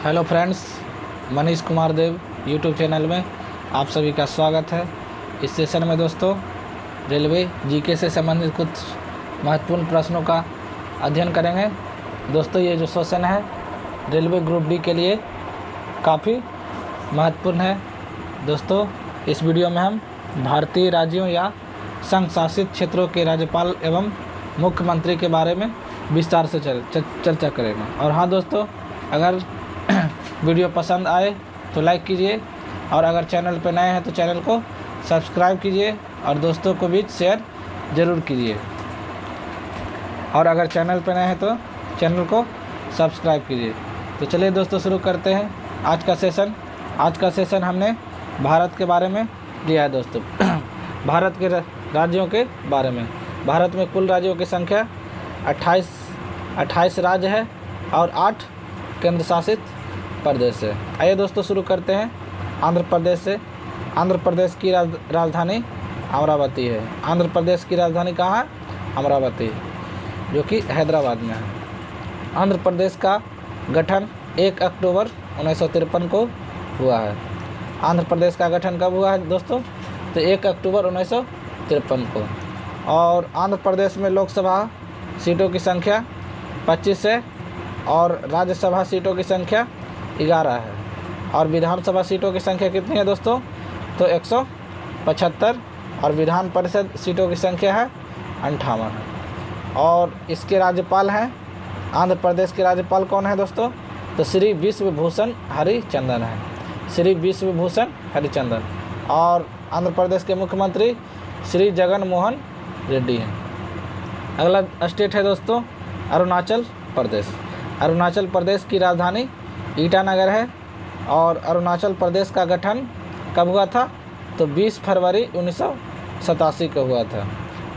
Hello friends, Manish Kumar देव YouTube channel में आप सभी का स्वागत है। इस सेशन में दोस्तों रेलवे जीके से संबंधित कुछ महत्वपूर्ण प्रश्नों का अध्ययन करेंगे। दोस्तों ये जो सेशन है रेलवे ग्रुप डी के लिए काफ़ी महत्वपूर्ण है। दोस्तों इस वीडियो में हम भारतीय राज्यों या संघ शासित क्षेत्रों के राज्यपाल एवं मुख्यमंत्री के बारे में विस्तार से चर्चा करेंगे। और हाँ दोस्तों, अगर वीडियो पसंद आए तो लाइक कीजिए और अगर चैनल पर नए हैं तो चैनल को सब्सक्राइब कीजिए और दोस्तों को भी शेयर ज़रूर कीजिए। और अगर चैनल पर नए हैं तो चैनल को सब्सक्राइब कीजिए। तो चलिए दोस्तों शुरू करते हैं आज का सेशन हमने भारत के बारे में लिया है। दोस्तों भारत के राज्यों के बारे में। भारत में कुल राज्यों की संख्या 28 राज्य है और 8 केंद्र शासित प्रदेश है। आइए दोस्तों शुरू करते हैं आंध्र प्रदेश से। आंध्र प्रदेश की राजधानी अमरावती है। आंध्र प्रदेश की राजधानी कहाँ है? अमरावती, जो कि हैदराबाद में है। आंध्र प्रदेश का गठन 1 अक्टूबर 1953 को हुआ है। आंध्र प्रदेश का गठन कब हुआ है दोस्तों? तो 1 अक्टूबर 1953 को। और आंध्र प्रदेश में लोकसभा सीटों की संख्या 25 है और राज्यसभा सीटों की संख्या 11 है। और विधानसभा सीटों की संख्या कितनी है दोस्तों? तो 175। और विधान परिषद सीटों की संख्या है 58 है। और इसके राज्यपाल हैं, आंध्र प्रदेश के राज्यपाल कौन है दोस्तों? तो श्री विश्वभूषण हरिचंदन है। श्री विश्वभूषण हरिचंदन। और आंध्र प्रदेश के मुख्यमंत्री श्री जगन मोहन रेड्डी हैं। अगला स्टेट है दोस्तों अरुणाचल प्रदेश। अरुणाचल प्रदेश की राजधानी ईटानगर है। और अरुणाचल प्रदेश का गठन कब हुआ था? तो 20 फरवरी 1987 को हुआ था।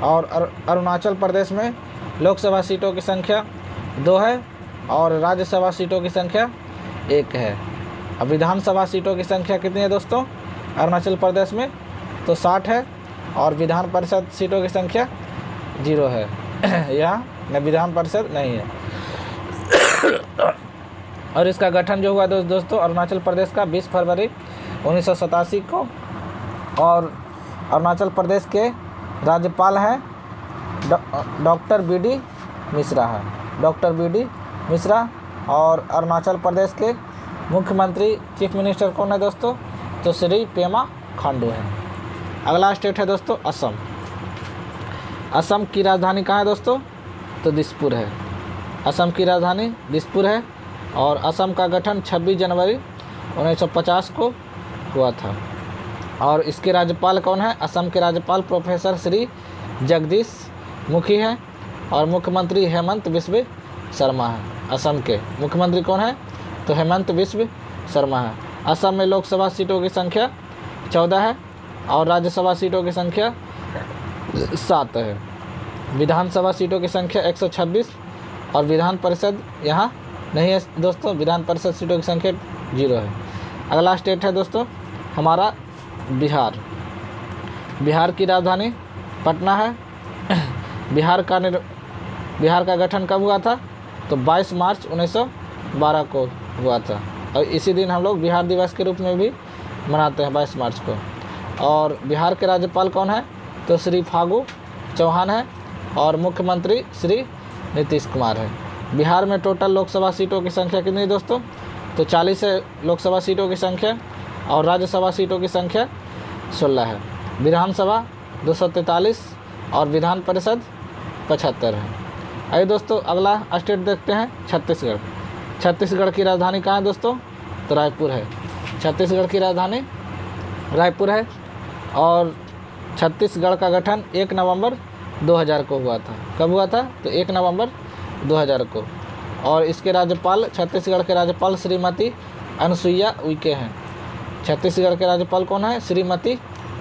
और अरुणाचल प्रदेश में लोकसभा सीटों की संख्या 2 है और राज्यसभा सीटों की संख्या 1 है। अब विधानसभा सीटों की संख्या कितनी है दोस्तों अरुणाचल प्रदेश में? तो 60 है। और विधान परिषद सीटों की संख्या 0 है। यहाँ विधान परिषद नहीं है। और इसका गठन जो हुआ दोस्तों अरुणाचल प्रदेश का 20 फरवरी 1987 को। और अरुणाचल प्रदेश के राज्यपाल हैं डॉक्टर BD मिश्रा है। Doctor BD Mishra. और अरुणाचल प्रदेश के मुख्यमंत्री चीफ मिनिस्टर कौन है दोस्तों? तो श्री पेमा खांडू है। अगला स्टेट है दोस्तों असम। असम की राजधानी कहाँ है दोस्तों? तो दिसपुर है। असम की राजधानी दिसपुर है। और असम का गठन 26 जनवरी 1950 को हुआ था। और इसके राज्यपाल कौन है? असम के राज्यपाल प्रोफेसर श्री जगदीश मुखी हैं। और मुख्यमंत्री हेमंत बिस्व शर्मा है। असम के मुख्यमंत्री कौन है? तो हेमंत बिस्व शर्मा है। असम में लोकसभा सीटों की संख्या 14 है और राज्यसभा सीटों की संख्या 7 है। विधानसभा सीटों की संख्या 126 और विधान परिषद यहाँ नहीं है दोस्तों। विधान परिषद सीटों की संख्या 0 है। अगला स्टेट है दोस्तों हमारा बिहार। बिहार की राजधानी पटना है। बिहार का गठन कब हुआ था? तो 22 मार्च 1912 को हुआ था। और इसी दिन हम लोग बिहार दिवस के रूप में भी मनाते हैं 22 मार्च को। और बिहार के राज्यपाल कौन है? तो श्री फागू चौहान है। और मुख्यमंत्री श्री नीतीश कुमार है। बिहार में टोटल लोकसभा सीटों की संख्या कितनी है दोस्तों? तो 40 है लोकसभा सीटों की संख्या और राज्यसभा सीटों की संख्या 16 है। विधानसभा 243 और विधान परिषद 75 है। आइए दोस्तों अगला स्टेट देखते हैं छत्तीसगढ़। छत्तीसगढ़ की राजधानी कहाँ है दोस्तों? तो रायपुर है। छत्तीसगढ़ की राजधानी रायपुर है। और छत्तीसगढ़ का गठन 1 नवंबर 2000 को हुआ था। कब हुआ था? तो 1 नवंबर 2000 को। और इसके राज्यपाल छत्तीसगढ़ के राज्यपाल श्रीमती अनुसुईया उइके हैं। छत्तीसगढ़ के राज्यपाल कौन है? श्रीमती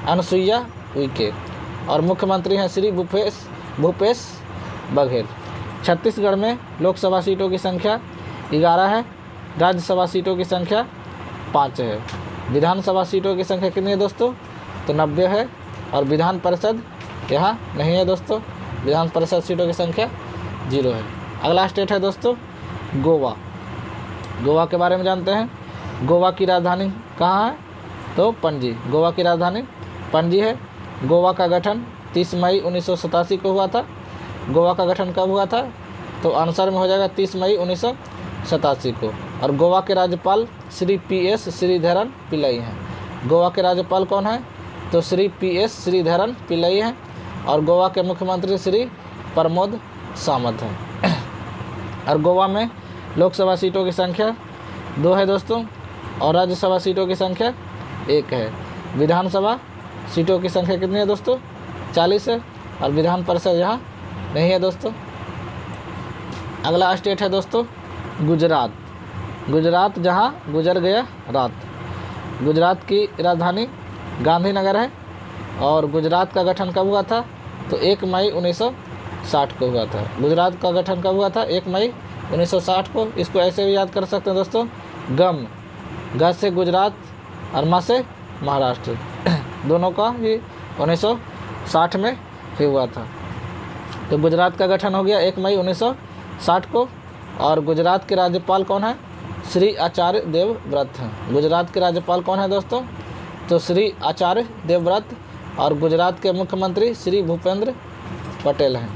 अनुसुईया उइके। और मुख्यमंत्री हैं श्री भूपेश बघेल। छत्तीसगढ़ में लोकसभा सीटों की संख्या 11 है। राज्यसभा सीटों की संख्या 5 है। विधानसभा सीटों की संख्या कितनी है दोस्तों? तो 90 है। और विधान परिषद यहाँ नहीं है दोस्तों। विधान परिषद सीटों की संख्या 0 है। अगला स्टेट है दोस्तों गोवा। गोवा के बारे में जानते हैं। गोवा की राजधानी कहाँ है? तो पणजी। गोवा की राजधानी पणजी है। गोवा का गठन 30 मई 1987 को हुआ था। गोवा का गठन कब हुआ था? तो आंसर में हो जाएगा 30 मई 1987 को। और गोवा के राज्यपाल श्री PS श्रीधरन पिल्लई हैं। गोवा के राज्यपाल कौन है? तो श्री PS श्रीधरन पिल्लई हैं। और गोवा के मुख्यमंत्री श्री प्रमोद सावंत हैं। और गोवा में लोकसभा सीटों की संख्या 2 है दोस्तों, और राज्यसभा सीटों की संख्या 1 है। विधानसभा सीटों की संख्या कितनी है दोस्तों? 40 है। और विधान परिषद यहाँ नहीं है दोस्तों। अगला स्टेट है दोस्तों गुजरात। गुजरात जहाँ गुजर गया रात। गुजरात की राजधानी गांधीनगर है। और गुजरात का गठन कब हुआ था? तो 1 मई 1960 को हुआ था। गुजरात का गठन कब हुआ था? 1 मई 1960 को। इसको ऐसे भी याद कर सकते हैं दोस्तों, ग से गुजरात और म से महाराष्ट्र, दोनों का ही 1960 में ही हुआ था। तो गुजरात का गठन हो गया 1 मई 1960 को। और गुजरात के राज्यपाल कौन है? श्री आचार्य देवव्रत हैं। गुजरात के राज्यपाल कौन है दोस्तों? तो श्री आचार्य देवव्रत। और गुजरात के मुख्यमंत्री श्री भूपेंद्र पटेल हैं।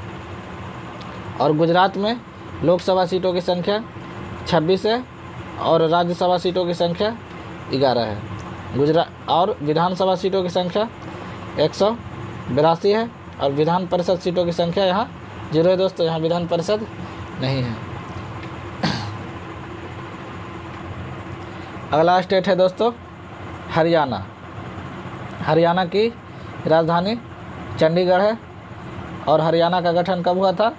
और गुजरात में लोकसभा सीटों की संख्या 26 है और राज्यसभा सीटों की संख्या 11 है। गुजरात और विधानसभा सीटों की संख्या 182 है। और विधान परिषद सीटों की संख्या यहाँ 0 है दोस्तों, यहाँ विधान परिषद नहीं है। अगला स्टेट है दोस्तों हरियाणा। हरियाणा की राजधानी चंडीगढ़ है। और हरियाणा का गठन कब हुआ था?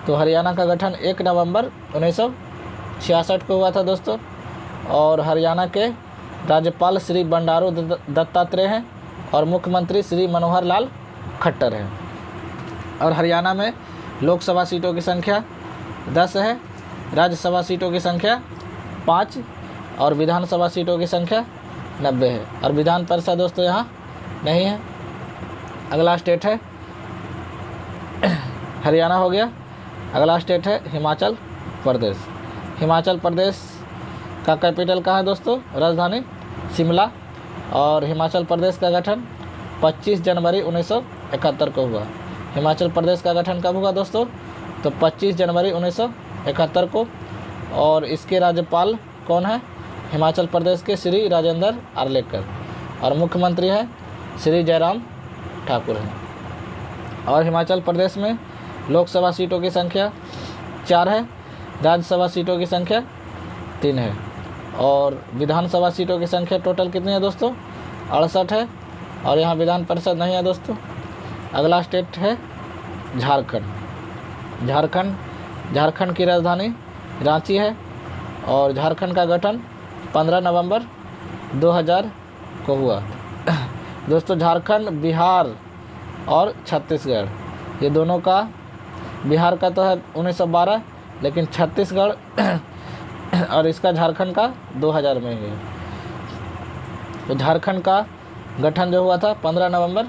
तो हरियाणा का गठन 1 नवंबर 1966 को हुआ था दोस्तों। और हरियाणा के राज्यपाल श्री बंडारू दत्तात्रेय हैं और मुख्यमंत्री श्री मनोहर लाल खट्टर हैं। और हरियाणा में लोकसभा सीटों की संख्या 10 है, राज्यसभा सीटों की संख्या 5 और विधानसभा सीटों की संख्या 90 है। और विधान परिषद दोस्तों यहाँ नहीं है। अगला स्टेट है हरियाणा हो गया। अगला स्टेट है हिमाचल प्रदेश। हिमाचल प्रदेश का कैपिटल कहाँ है दोस्तों? राजधानी शिमला। और हिमाचल प्रदेश का गठन 25 जनवरी 1971 को हुआ। हिमाचल प्रदेश का गठन कब हुआ दोस्तों? तो 25 जनवरी 1971 को। और इसके राज्यपाल कौन है? हिमाचल प्रदेश के श्री राजेंद्र आर्लेकर। और मुख्यमंत्री है श्री जयराम ठाकुर हैं। और हिमाचल प्रदेश में लोकसभा सीटों की संख्या 4 है, राज्यसभा सीटों की संख्या 3 है। और विधानसभा सीटों की संख्या टोटल कितनी है दोस्तों? 68 है। और यहाँ विधान परिषद नहीं है दोस्तों। अगला स्टेट है झारखंड। झारखंड की राजधानी रांची है। और झारखंड का गठन 15 नवंबर 2000 को हुआ। दोस्तों झारखंड बिहार और छत्तीसगढ़ ये दोनों का, बिहार का तो है 1912, लेकिन छत्तीसगढ़ और इसका झारखंड का 2000 में ही है। तो झारखंड का गठन जो हुआ था 15 नवंबर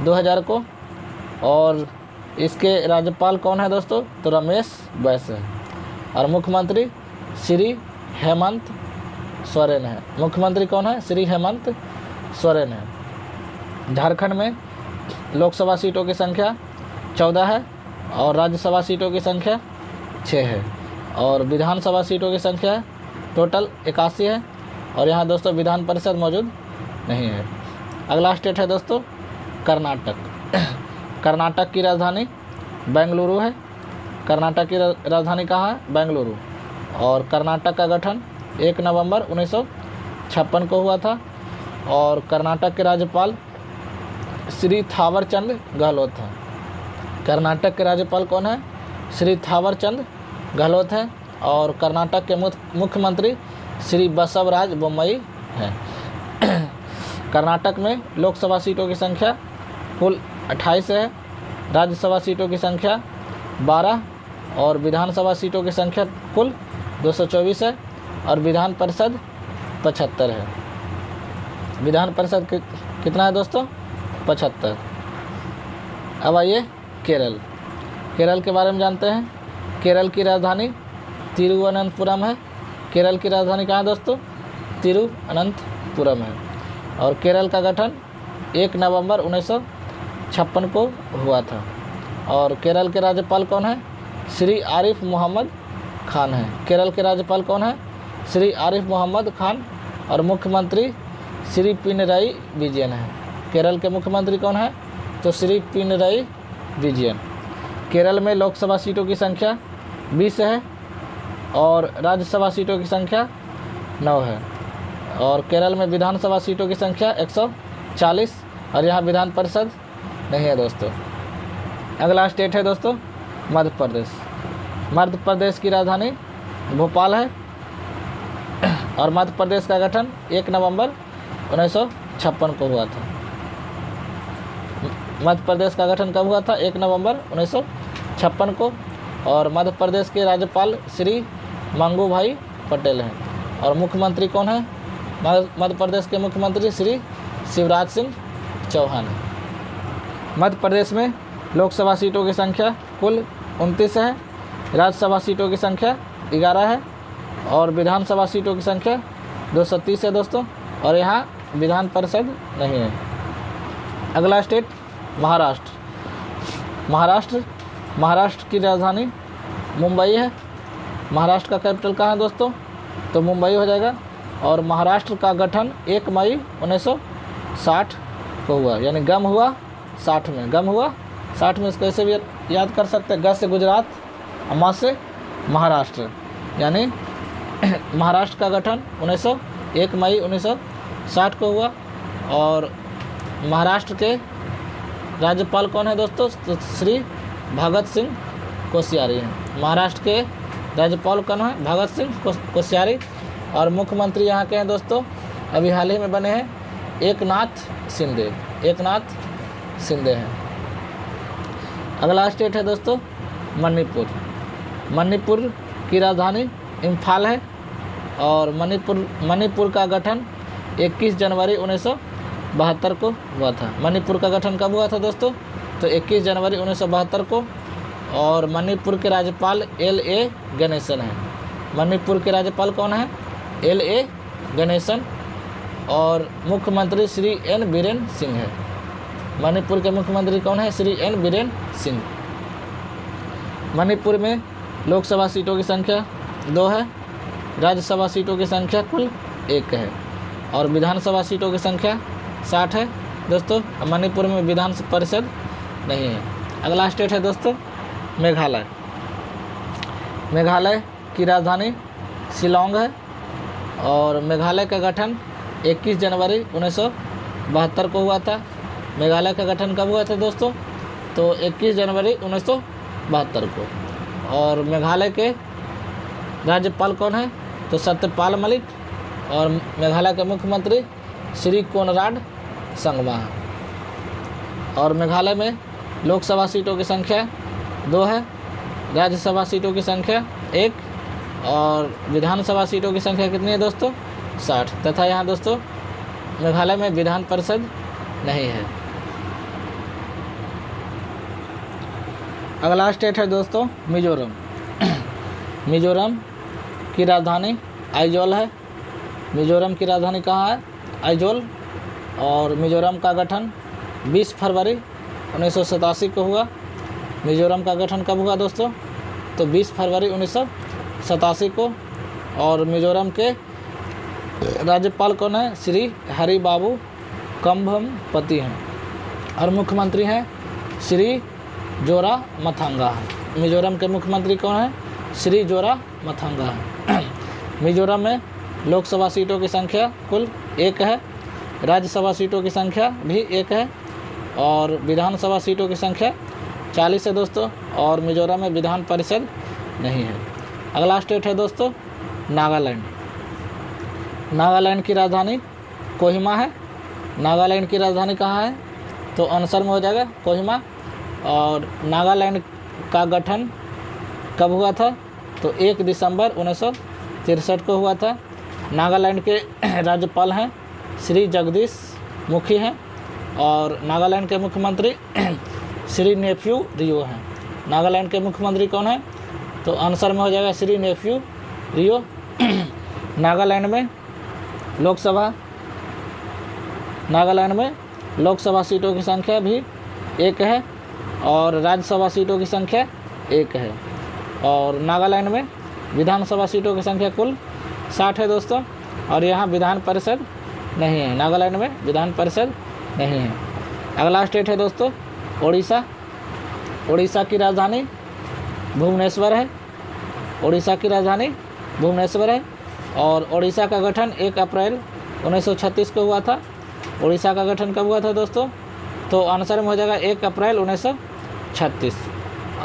2000 को। और इसके राज्यपाल कौन है दोस्तों? तो रमेश बैस है। और मुख्यमंत्री श्री हेमंत सोरेन है। मुख्यमंत्री कौन है? श्री हेमंत सोरेन है। झारखंड में लोकसभा सीटों की संख्या 14 है और राज्यसभा सीटों की संख्या 6 है। और विधानसभा सीटों की संख्या टोटल 81 है। और यहाँ दोस्तों विधान परिषद मौजूद नहीं है। अगला स्टेट है दोस्तों कर्नाटक। कर्नाटक की राजधानी बेंगलुरु है। कर्नाटक की राजधानी कहाँ है? बेंगलुरु। और कर्नाटक का गठन 1 नवंबर 1956 को हुआ था। और कर्नाटक के राज्यपाल श्री थावरचंद गहलोत हैं। कर्नाटक के राज्यपाल कौन है? श्री थावरचंद गहलोत हैं। और कर्नाटक के मुख्यमंत्री श्री बसवराज बोम्मई हैं। कर्नाटक में लोकसभा सीटों की संख्या कुल 28 है, राज्यसभा सीटों की संख्या 12 और विधानसभा सीटों की संख्या कुल 224 है। और विधान परिषद 75 है। विधान परिषद कितना है दोस्तों? 75। अब आइए केरल। केरल के बारे में जानते हैं। केरल की राजधानी तिरुवनंतपुरम है। केरल की राजधानी कहाँ है दोस्तों? तिरुवनंतपुरम है। और केरल का गठन 1 नवंबर 1956 को हुआ था। और केरल के राज्यपाल कौन है? श्री आरिफ मोहम्मद खान है। केरल के राज्यपाल कौन है? श्री आरिफ मोहम्मद खान। और मुख्यमंत्री श्री पिनरई विजयन है। केरल के मुख्यमंत्री कौन है? तो श्री पिनरई विजयन। केरल में लोकसभा सीटों की संख्या 20 है और राज्यसभा सीटों की संख्या 9 है। और केरल में विधानसभा सीटों की संख्या 140 और यहाँ विधान परिषद नहीं है दोस्तों। अगला स्टेट है दोस्तों मध्य प्रदेश। मध्य प्रदेश की राजधानी भोपाल है। और मध्य प्रदेश का गठन 1 नवंबर 1956 को हुआ था। मध्य प्रदेश का गठन कब हुआ था? 1 नवंबर 1956 को। और मध्य प्रदेश के राज्यपाल श्री मंगू भाई पटेल हैं। और मुख्यमंत्री कौन है? मध्य प्रदेश के मुख्यमंत्री श्री शिवराज सिंह चौहान हैं। मध्य प्रदेश में लोकसभा सीटों की संख्या कुल 29 है, राज्यसभा सीटों की संख्या 11 है और विधानसभा सीटों की संख्या 230 है दोस्तों। और यहाँ विधान परिषद नहीं है। अगला स्टेट महाराष्ट्र। महाराष्ट्र की राजधानी मुंबई है। महाराष्ट्र का कैपिटल कहाँ है दोस्तों? तो मुंबई हो जाएगा। और महाराष्ट्र का गठन 1 मई 1960 को हुआ, यानी गम हुआ 60 में। गम हुआ 60 में, इसको ऐसे भी याद कर सकते हैं, ग से गुजरात, म से महाराष्ट्र, यानी महाराष्ट्र का गठन 1 मई 1960 को हुआ। और महाराष्ट्र के राज्यपाल कौन है दोस्तों? तो श्री भगत सिंह कोश्यारी हैं। महाराष्ट्र के राज्यपाल कौन है? भगत सिंह कोश्यारी। और मुख्यमंत्री यहाँ के हैं दोस्तों, अभी हाल ही में बने हैं, एकनाथ शिंदे हैं। अगला स्टेट है दोस्तों मणिपुर की राजधानी इम्फाल है। और मणिपुर का गठन 21 जनवरी 1972 को हुआ था। मणिपुर का गठन कब हुआ था दोस्तों? तो 21 जनवरी 1972 को। और मणिपुर के राज्यपाल L.A. गणेशन हैं। मणिपुर के राज्यपाल कौन है? L.A. गणेशन। और मुख्यमंत्री श्री N. बीरेन सिंह है। मणिपुर के मुख्यमंत्री कौन है? श्री N. बीरेन सिंह। मणिपुर में लोकसभा सीटों की संख्या 2 है, राज्यसभा सीटों की संख्या कुल 1 है और विधानसभा सीटों की संख्या 60 है दोस्तों। मणिपुर में विधान परिषद नहीं है। अगला स्टेट है दोस्तों मेघालय की राजधानी शिलोंग है। और मेघालय का गठन 21 जनवरी 1972 को हुआ था। मेघालय का गठन कब हुआ था दोस्तों? तो 21 जनवरी 1972 को। और मेघालय के राज्यपाल कौन है? तो सत्यपाल मलिक। और मेघालय के मुख्यमंत्री श्री कोनराड संगमा हैं। और मेघालय में लोकसभा सीटों की संख्या 2 है, राज्यसभा सीटों की संख्या 1 और विधानसभा सीटों की संख्या कितनी है दोस्तों? 60। तथा यहाँ दोस्तों मेघालय में विधान परिषद नहीं है। अगला स्टेट है दोस्तों मिजोरम की राजधानी आइजोल है। मिजोरम की राजधानी कहाँ है? आइजोल। और मिजोरम का गठन 20 फरवरी 1987 को हुआ। मिजोरम का गठन कब हुआ दोस्तों? तो 20 फरवरी 1987 को। और मिजोरम के राज्यपाल कौन है? श्री हरि बाबू कंभमपति हैं और मुख्यमंत्री हैं श्री जोरामथांगा हैं। मिजोरम के मुख्यमंत्री कौन है? श्री जोरामथांगा हैं। मिजोरम में लोकसभा सीटों की संख्या कुल 1 है, राज्यसभा सीटों की संख्या भी 1 है और विधानसभा सीटों की संख्या 40 है दोस्तों। और मिजोरम में विधान परिषद नहीं है। अगला स्टेट है दोस्तों नागालैंड की राजधानी कोहिमा है। नागालैंड की राजधानी कहाँ है? तो आंसर में हो जाएगा कोहिमा। और नागालैंड का गठन कब हुआ था? तो 1 दिसंबर 1963 को हुआ था। नागालैंड के राज्यपाल हैं श्री जगदीश मुखी हैं और नागालैंड के मुख्यमंत्री श्री नेफ्यू रियो हैं। नागालैंड के मुख्यमंत्री कौन है? तो आंसर में हो जाएगा श्री नेफ्यू रियो। नागालैंड में लोकसभा सीटों की संख्या भी 1 है और राज्यसभा सीटों की संख्या 1 है। और नागालैंड में विधानसभा सीटों की संख्या कुल 60 है दोस्तों, और यहाँ विधान परिषद नहीं है। नागालैंड में विधान परिषद नहीं है। अगला स्टेट है दोस्तों उड़ीसा। उड़ीसा की राजधानी भुवनेश्वर है। उड़ीसा की राजधानी भुवनेश्वर है और उड़ीसा का गठन 1 अप्रैल 1936 को हुआ था। उड़ीसा का गठन कब हुआ था दोस्तों? तो आंसर में हो जाएगा 1 अप्रैल 1936।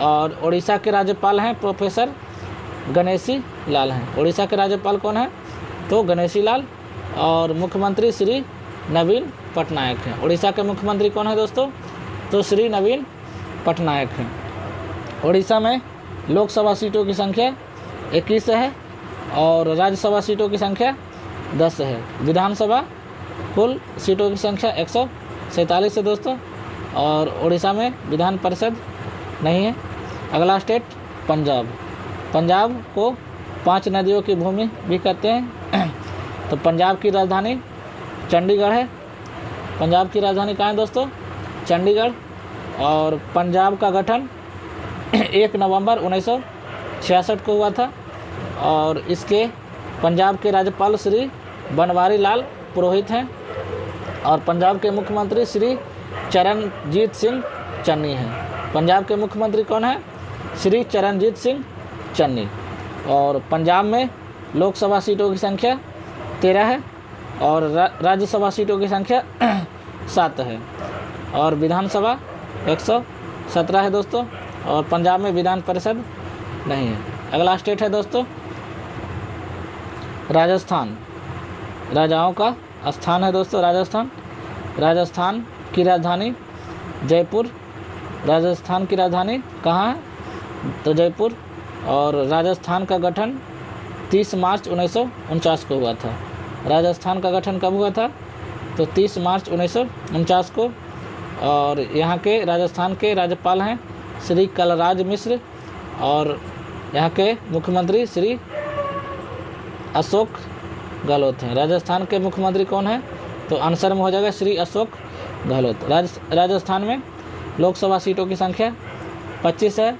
और उड़ीसा के राज्यपाल हैं प्रोफेसर गणेशी लाल हैं। उड़ीसा के राज्यपाल कौन है? तो गणेशी लाल। और मुख्यमंत्री श्री नवीन पटनायक हैं। उड़ीसा के मुख्यमंत्री कौन है दोस्तों? तो श्री नवीन पटनायक हैं। उड़ीसा में लोकसभा सीटों की संख्या 21 है और राज्यसभा सीटों की संख्या 10 है। विधानसभा कुल सीटों की संख्या 147 है दोस्तों, और उड़ीसा में विधान परिषद नहीं है। अगला स्टेट पंजाब। पंजाब को 5 नदियों की भूमि भी कहते हैं। तो पंजाब की राजधानी चंडीगढ़ है। पंजाब की राजधानी कहाँ है दोस्तों? चंडीगढ़। और पंजाब का गठन 1 नवंबर 1966 को हुआ था और इसके पंजाब के राज्यपाल श्री बनवारी लाल पुरोहित हैं और पंजाब के मुख्यमंत्री श्री चरणजीत सिंह चन्नी हैं। पंजाब के मुख्यमंत्री कौन है? श्री चरणजीत सिंह चन्नी। और पंजाब में लोकसभा सीटों की संख्या 13 है और राज्यसभा सीटों की संख्या 7 है और विधानसभा 117 है दोस्तों, और पंजाब में विधान परिषद नहीं है। अगला स्टेट है दोस्तों राजस्थान। राजाओं का स्थान है दोस्तों राजस्थान। राजस्थान की राजधानी जयपुर। राजस्थान की राजधानी कहाँ है? तो जयपुर। और राजस्थान का गठन 30 मार्च 1949 को हुआ था। राजस्थान का गठन कब हुआ था? तो 30 मार्च 1949 को। और यहाँ के राजस्थान के राज्यपाल हैं श्री कलराज मिश्र और यहाँ के मुख्यमंत्री श्री अशोक गहलोत हैं। राजस्थान के मुख्यमंत्री कौन है? तो आंसर में हो जाएगा श्री अशोक गहलोत। राजस्थान में लोकसभा सीटों की संख्या 25 है,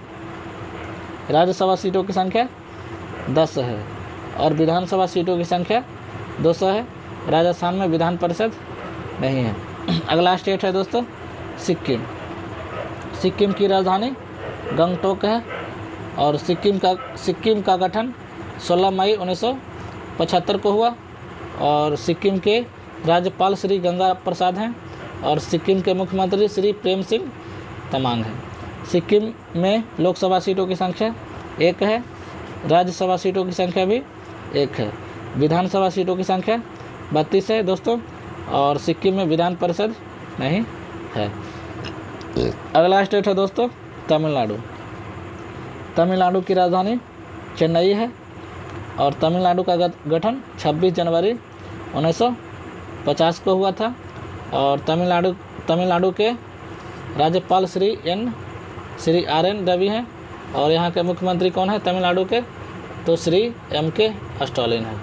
राज्यसभा सीटों की संख्या 10 है और विधानसभा सीटों की संख्या 200 है। राजस्थान में विधान परिषद नहीं है। अगला स्टेट है दोस्तों सिक्किम। सिक्किम की राजधानी गंगटोक है और सिक्किम का गठन 16 मई 1975 को हुआ और सिक्किम के राज्यपाल श्री गंगा प्रसाद हैं और सिक्किम के मुख्यमंत्री श्री प्रेम सिंह तमांग हैं। सिक्किम में लोकसभा सीटों की संख्या 1 है, राज्यसभा सीटों की संख्या भी 1 है, विधानसभा सीटों की संख्या 32 है दोस्तों, और सिक्किम में विधान परिषद नहीं है। अगला स्टेट है दोस्तों तमिलनाडु। तमिलनाडु की राजधानी चेन्नई है और तमिलनाडु का गठन 26 जनवरी 1950 को हुआ था और तमिलनाडु के राज्यपाल श्री RN रवि हैं और यहाँ के मुख्यमंत्री कौन है तमिलनाडु के? तो श्री MK स्टालिन है।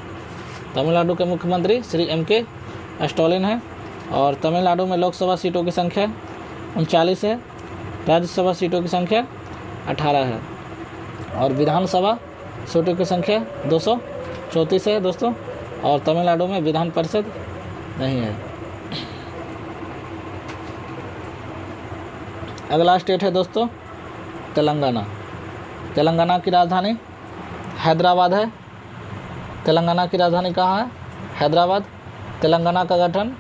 तमिलनाडु के मुख्यमंत्री श्री MK स्टालिन हैं और तमिलनाडु में लोकसभा सीटों की संख्या 39 है, राज्यसभा सीटों की संख्या 18 है और विधानसभा सीटों की संख्या 234 है दोस्तों, और तमिलनाडु में विधान परिषद नहीं है। अगला स्टेट है दोस्तों तेलंगाना। तेलंगाना की राजधानी हैदराबाद है। तेलंगाना की राजधानी कहाँ है? हैदराबाद। तेलंगाना का गठन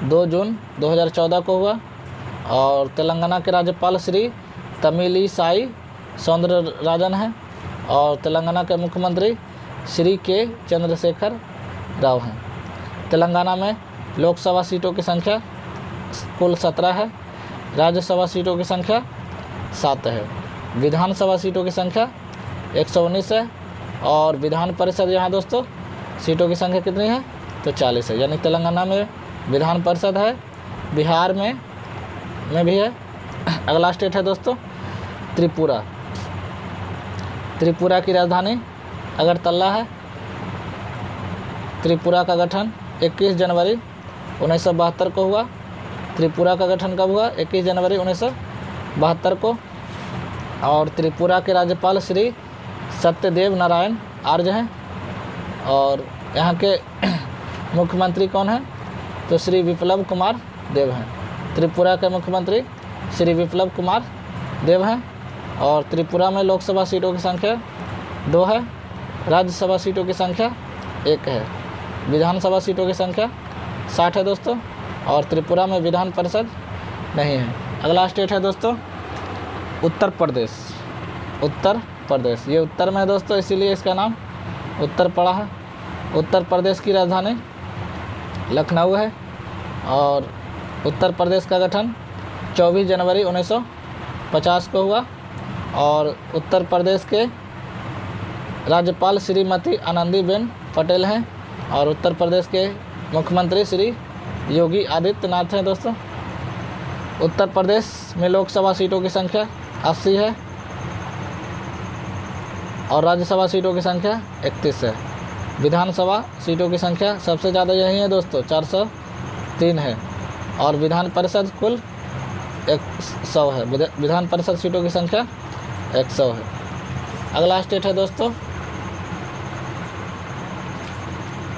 2 जून 2014 को हुआ और तेलंगाना के राज्यपाल श्री तमिलिसाई सौंदरराजन हैं और तेलंगाना के मुख्यमंत्री श्री K चंद्रशेखर राव हैं। तेलंगाना में लोकसभा सीटों की संख्या कुल 17 है, राज्यसभा सीटों की संख्या 7 है, विधानसभा सीटों की संख्या 119 है और विधान परिषद यहाँ दोस्तों सीटों की संख्या कितनी है? तो 40 है। यानी तेलंगाना में विधान परिषद है, बिहार में भी है। अगला स्टेट है दोस्तों त्रिपुरा। त्रिपुरा की राजधानी अगरतला है त्रिपुरा का गठन 21 जनवरी 1972 को हुआ। त्रिपुरा का गठन कब हुआ? 21 जनवरी 1972 को। और त्रिपुरा के राज्यपाल श्री सत्यदेव नारायण आर्य हैं। और यहाँ के मुख्यमंत्री कौन हैं? तो श्री विप्लव कुमार देव हैं। त्रिपुरा के मुख्यमंत्री श्री विप्लव कुमार देव हैं। और त्रिपुरा में लोकसभा सीटों की संख्या 2 है, राज्यसभा सीटों की संख्या 1 है, विधानसभा सीटों की संख्या 60 है दोस्तों। और त्रिपुरा में विधान परिषद नहीं है। अगला स्टेट है दोस्तों उत्तर प्रदेश। उत्तर प्रदेश, ये उत्तर में है दोस्तों, इसीलिए इसका नाम उत्तर पड़ा है। उत्तर प्रदेश की राजधानी लखनऊ है। और उत्तर प्रदेश का गठन 24 जनवरी 1950 को हुआ। और उत्तर प्रदेश के राज्यपाल श्रीमती आनंदीबेन पटेल हैं। और उत्तर प्रदेश के मुख्यमंत्री श्री योगी आदित्यनाथ हैं दोस्तों। उत्तर प्रदेश में लोकसभा सीटों की संख्या 80 है और राज्यसभा सीटों की संख्या 31 है। विधानसभा सीटों की संख्या सबसे ज़्यादा यही है दोस्तों, 403 है। और विधान परिषद कुल 100 है। विधान परिषद सीटों की संख्या 100 है। अगला स्टेट है दोस्तों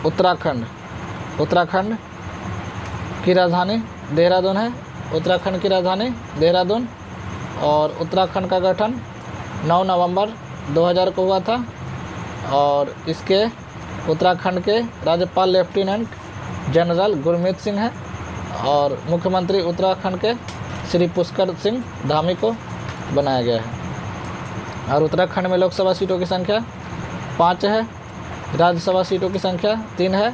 उत्तराखंड। उत्तराखंड की राजधानी देहरादून है। उत्तराखंड की राजधानी देहरादून। और उत्तराखंड का गठन 9 नवंबर 2000 को हुआ था। और इसके उत्तराखंड के राज्यपाल लेफ्टिनेंट जनरल गुरमीत सिंह हैं। और मुख्यमंत्री उत्तराखंड के श्री पुष्कर सिंह धामी को बनाया गया है। और उत्तराखंड में लोकसभा सीटों की संख्या 5 है, राज्यसभा सीटों की संख्या 3 है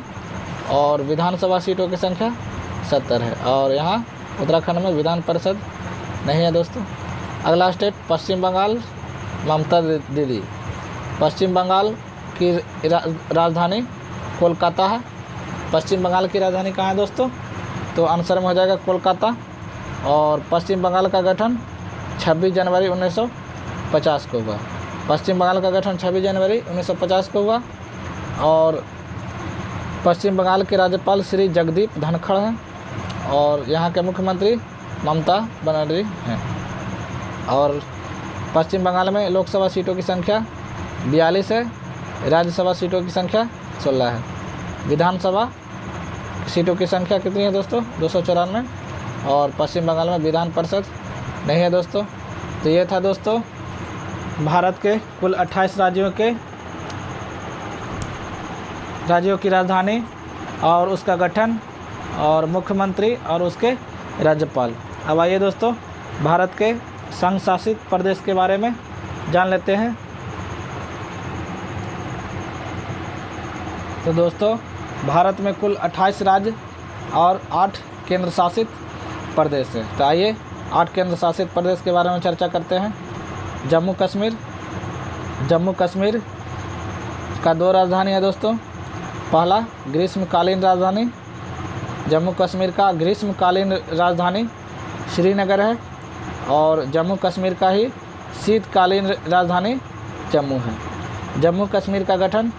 और विधानसभा सीटों की संख्या 70 है। और यहाँ उत्तराखंड में विधान परिषद नहीं है दोस्तों। अगला स्टेट पश्चिम बंगाल। ममता दीदी। पश्चिम बंगाल की राजधानी कोलकाता है। पश्चिम बंगाल की राजधानी कहाँ है दोस्तों? तो आंसर में हो जाएगा कोलकाता। और पश्चिम बंगाल का गठन 26 जनवरी 1950 को हुआ। पश्चिम बंगाल का गठन 26 जनवरी 1950 को हुआ। और पश्चिम बंगाल के राज्यपाल श्री जगदीप धनखड़ हैं। और यहाँ के मुख्यमंत्री ममता बनर्जी हैं। और पश्चिम बंगाल में लोकसभा सीटों की संख्या 42 है, राज्यसभा सीटों की संख्या 16 है। विधानसभा सीटों की संख्या कितनी है दोस्तों? 294। और पश्चिम बंगाल में विधान परिषद नहीं है दोस्तों। तो ये था दोस्तों भारत के कुल 28 राज्यों की राजधानी और उसका गठन और मुख्यमंत्री और उसके राज्यपाल। अब आइए दोस्तों भारत के संघ शासित प्रदेश के बारे में जान लेते हैं। तो दोस्तों भारत में कुल 28 राज्य और 8 केंद्र शासित प्रदेश है। तो आइए 8 केंद्र शासित प्रदेश के बारे में चर्चा करते हैं। जम्मू कश्मीर का 2 राजधानी है दोस्तों। पहला ग्रीष्मकालीन राजधानी, जम्मू कश्मीर का ग्रीष्मकालीन राजधानी श्रीनगर है। और जम्मू कश्मीर का ही शीतकालीन राजधानी जम्मू है। जम्मू कश्मीर का गठन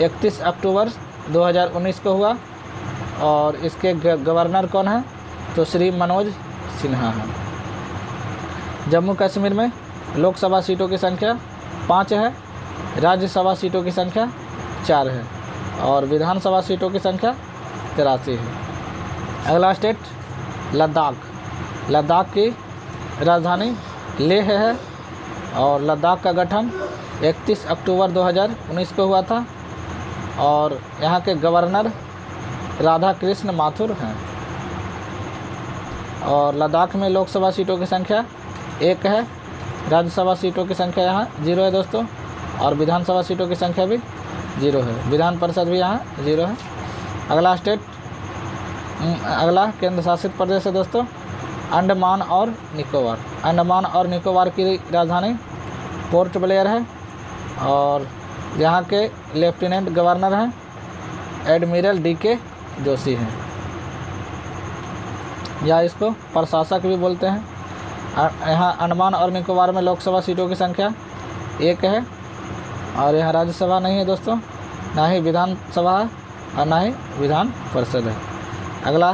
31 अक्टूबर 2019 को हुआ। और इसके गवर्नर कौन है? तो श्री मनोज सिन्हा हैं। जम्मू कश्मीर में लोकसभा सीटों की संख्या 5 है, राज्यसभा सीटों की संख्या 4 है और विधानसभा सीटों की संख्या 83 है। अगला स्टेट लद्दाख। लद्दाख की राजधानी लेह है। और लद्दाख का गठन 31 अक्टूबर 2019 को हुआ था। और यहाँ के गवर्नर राधा कृष्ण माथुर हैं। और लद्दाख में लोकसभा सीटों की संख्या 1 है, राज्यसभा सीटों की संख्या यहाँ 0 है दोस्तों। और विधानसभा सीटों की संख्या भी 0 है, विधान परिषद भी यहाँ 0 है। अगला केंद्र शासित प्रदेश है दोस्तों अंडमान और निकोबार। अंडमान और निकोबार की राजधानी पोर्ट ब्लेयर है। और यहाँ के लेफ्टिनेंट गवर्नर हैं एडमिरल DK जोशी हैं, या इसको प्रशासक भी बोलते हैं। यहाँ अंडमान और निकोबार में लोकसभा सीटों की संख्या 1 है और यहाँ राज्यसभा नहीं है दोस्तों, ना ही विधानसभा है। और ना ही विधान परिषद है। अगला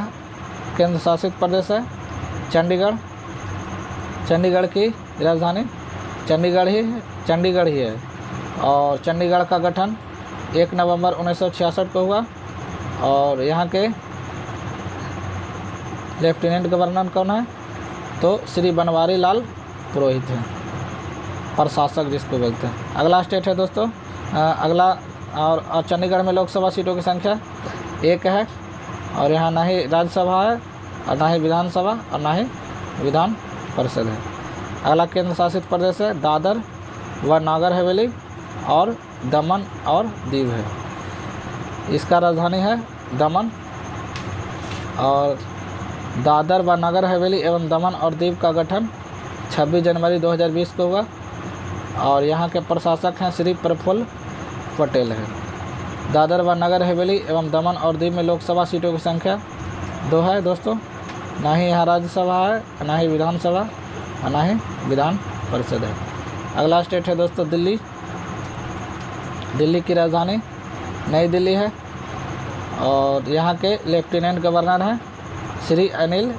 केंद्र शासित प्रदेश है चंडीगढ़। चंडीगढ़ की राजधानी चंडीगढ़ ही है और चंडीगढ़ का गठन 1 नवंबर 1966 को हुआ और यहाँ के लेफ्टिनेंट गवर्नर कौन है? तो श्री बनवारी लाल पुरोहित हैं, प्रशासक जिसको बोलते हैं। अगला स्टेट है दोस्तों अगला और चंडीगढ़ में लोकसभा सीटों की संख्या 1 है और यहाँ ना ही राज्यसभा है और ना ही विधानसभा और ना ही विधान परिषद है। अगला केंद्र शासित प्रदेश है दादर व नागर हवेली और दमन और दीव है। इसका राजधानी है दमन और दादर व नगर हवेली एवं दमन और दीव का गठन 26 जनवरी 2020 को हुआ और यहाँ के प्रशासक हैं श्री प्रफुल्ल पटेल है। दादर व नगर हवेली एवं दमन और दीव में लोकसभा सीटों की संख्या 2 है दोस्तों। ना ही यहाँ राज्यसभा है ना ही विधानसभा और ना ही विधान परिषद है। अगला स्टेट है दोस्तों दिल्ली। दिल्ली की राजधानी नई दिल्ली है और यहाँ के लेफ्टिनेंट गवर्नर हैं श्री अनिल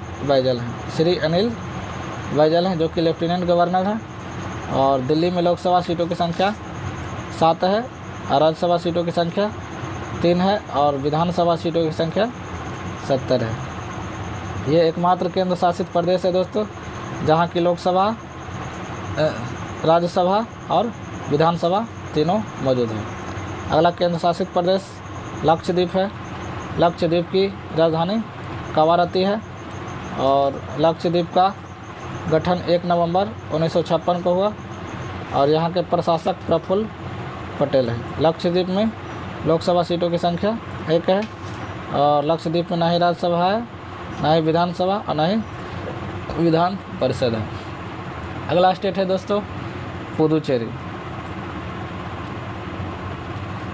बैजल हैं जो कि लेफ्टिनेंट गवर्नर हैं और दिल्ली में लोकसभा सीटों की संख्या 7 है और राज्यसभा सीटों की संख्या 3 है और विधानसभा सीटों की संख्या 70 है। ये एकमात्र केंद्र शासित प्रदेश है दोस्तों जहाँ की लोकसभा राज्यसभा और विधानसभा तीनों मौजूद है। अगला केंद्र शासित प्रदेश लक्षद्वीप है। लक्षद्वीप की राजधानी कवारत्ती है और लक्षद्वीप का गठन 1 नवंबर 1956 को हुआ और यहाँ के प्रशासक प्रफुल्ल पटेल है। लक्षद्वीप में लोकसभा सीटों की संख्या 1 है और लक्षद्वीप में ना ही राज्यसभा है ना ही विधानसभा और ना ही विधान परिषद है। अगला स्टेट है दोस्तों पुदुचेरी।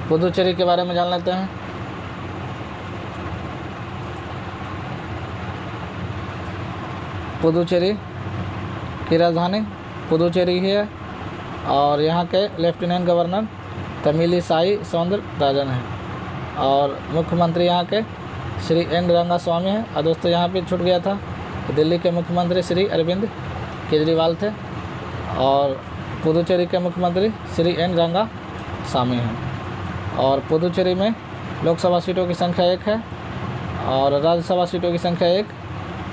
पुदुचेरी के बारे में जान लेते हैं। पुदुचेरी की राजधानी पुदुचेरी ही है और यहाँ के लेफ्टिनेंट गवर्नर तमिलिसाई सौंदरराजन हैं और मुख्यमंत्री यहाँ के श्री एन रंगास्वामी हैं। और दोस्तों यहाँ पे छूट गया था दिल्ली के मुख्यमंत्री श्री अरविंद केजरीवाल थे और पुदुचेरी के मुख्यमंत्री श्री एन रंगास्वामी हैं और पुदुचेरी में लोकसभा सीटों की संख्या 1 है और राज्यसभा सीटों की संख्या 1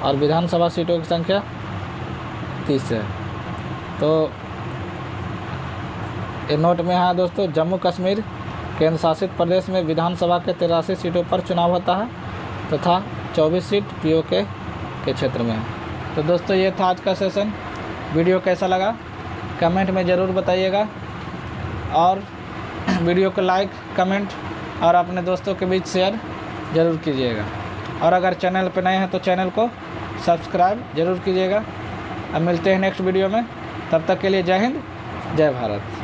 और विधानसभा सीटों की संख्या 30 है। तो ये नोट में है दोस्तों जम्मू कश्मीर केंद्र शासित प्रदेश में विधानसभा के 83 सीटों पर चुनाव होता है तथा 24 सीट पीओके के क्षेत्र में है। तो दोस्तों ये था आज का सेशन। वीडियो कैसा लगा कमेंट में ज़रूर बताइएगा और वीडियो को लाइक कमेंट और अपने दोस्तों के बीच शेयर ज़रूर कीजिएगा और अगर चैनल पर नए हैं तो चैनल को सब्सक्राइब ज़रूर कीजिएगा। अब मिलते हैं नेक्स्ट वीडियो में, तब तक के लिए जय हिंद जय भारत।